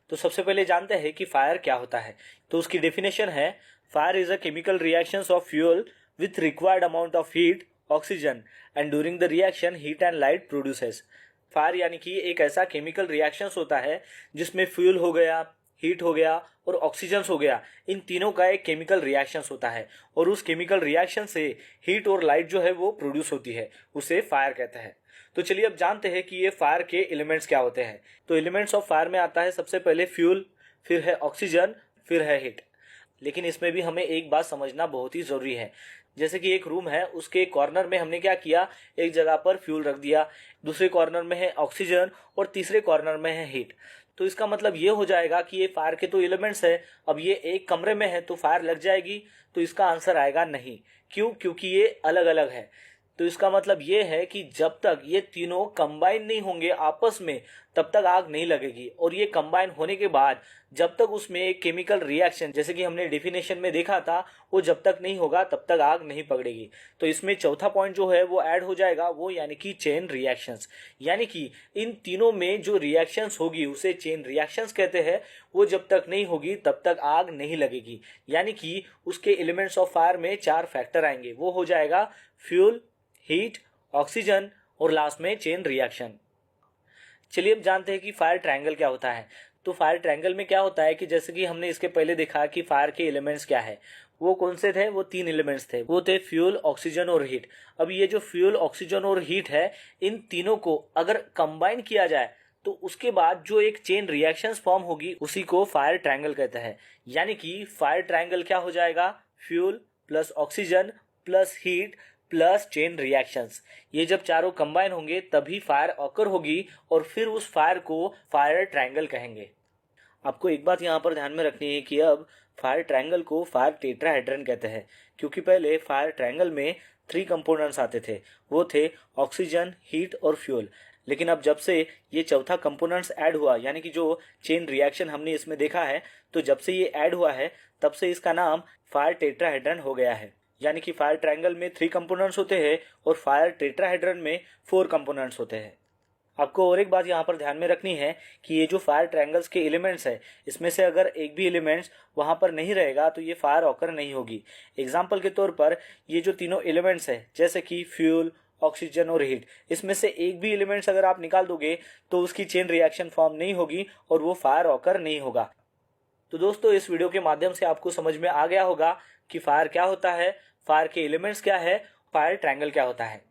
तो सबसे पहले जानते हैं कि फायर क्या होता है। तो उसकी डेफिनेशन है, fire is a chemical reactions of fuel with required amount of heat, oxygen and during the reaction heat and light produces. Fire यानी कि एक ऐसा केमिकल रिएक्शंस होता है जिसमें फ्यूल हो गया, हीट हो गया और ऑक्सीजन हो गया, इन तीनों का एक केमिकल रिएक्शंस होता है और उस केमिकल रिएक्शन से हीट और लाइट जो है वो प्रोड्यूस होती है, उसे फायर कहते हैं। तो चलिए अब जानते हैं कि ये फायर के एलिमेंट्स क्या होते हैं। तो एलिमेंट्स ऑफ फायर में आता है सबसे पहले फ्यूल, फिर है ऑक्सीजन, फिर है हीट। लेकिन इसमें भी हमें एक बात समझना बहुत ही जरूरी है। जैसे कि एक रूम है, उसके कॉर्नर में हमने क्या किया, एक जगह पर फ्यूल रख दिया, दूसरे कॉर्नर में है ऑक्सीजन और तीसरे कॉर्नर में है हीट। तो इसका मतलब ये हो जाएगा कि ये फायर के तो एलिमेंट्स है, अब ये एक कमरे में है तो फायर लग जाएगी। तो इसका आंसर आएगा नहीं। क्यों? क्योंकि ये अलग अलग है। तो इसका मतलब ये है कि जब तक ये तीनों कंबाइन नहीं होंगे आपस में, तब तक आग नहीं लगेगी। और ये कंबाइन होने के बाद जब तक उसमें एक केमिकल रिएक्शन, जैसे कि हमने डेफिनेशन में देखा था, वो जब तक नहीं होगा तब तक आग नहीं पकड़ेगी। तो इसमें चौथा पॉइंट जो है वो ऐड हो जाएगा, वो यानी कि चेन रिएक्शंस। यानी कि इन तीनों में जो रिएक्शंस होगी उसे चेन रिएक्शंस कहते हैं। वो जब तक नहीं होगी तब तक आग नहीं लगेगी। यानी कि उसके एलिमेंट्स ऑफ फायर में 4 फैक्टर आएंगे। वो हो जाएगा फ्यूल, हीट, ऑक्सीजन और लास्ट में चेन रिएक्शन। चलिए अब जानते हैं कि फायर ट्रायंगल क्या होता है। तो फायर ट्रायंगल में क्या होता है कि जैसे कि हमने इसके पहले देखा कि फायर के एलिमेंट्स क्या है, वो कौन से थे, वो 3 एलिमेंट्स थे, वो थे फ्यूल, ऑक्सीजन और हीट। अब ये जो फ्यूल, ऑक्सीजन और हीट है, इन तीनों को अगर कंबाइन किया जाए तो उसके बाद जो एक चेन रिएक्शंस फॉर्म होगी उसी को फायर ट्रायंगल कहते हैं। यानी कि फायर ट्रायंगल क्या हो जाएगा, fuel plus oxygen plus heat plus chain reactions. ये जब चारों कंबाइन होंगे तभी फायर ऑकर होगी और फिर उस फायर को फायर ट्रायंगल कहेंगे। आपको एक बात यहाँ पर ध्यान में रखनी है कि अब फायर ट्रायंगल को फायर टेट्राहेड्रन कहते हैं, क्योंकि पहले फायर ट्रायंगल में 3 कंपोनेंट्स आते थे, वो थे ऑक्सीजन, हीट और फ्यूल। लेकिन अब जब से ये चौथा कंपोनेंट्स ऐड हुआ, यानी कि जो चेन रिएक्शन हमने इसमें देखा है, तो जब से ये ऐड हुआ है तब से इसका नाम फायर टेट्राहेड्रन हो गया है। यानी कि फायर ट्रायंगल में 3 कंपोनेंट्स होते हैं और फायर टेट्राहेड्रन में 4 कंपोनेंट्स होते हैं। आपको और एक बात यहाँ पर ध्यान में रखनी है कि ये जो फायर ट्रायंगल्स के एलिमेंट्स है, इसमें से अगर एक भी एलिमेंट्स वहाँ पर नहीं रहेगा तो ये फायर ऑकर नहीं होगी। एग्जाम्पल के तौर पर ये जो तीनों एलिमेंट्स है, जैसे कि फ्यूल, ऑक्सीजन और हीट, इसमें से एक भी एलिमेंट्स अगर आप निकाल दोगे तो उसकी चेन रिएक्शन फॉर्म नहीं होगी और वो फायर ऑकर नहीं होगा। तो दोस्तों, इस वीडियो के माध्यम से आपको समझ में आ गया होगा कि फायर क्या होता है, फायर के एलिमेंट्स क्या है, फायर ट्रायंगल क्या होता है।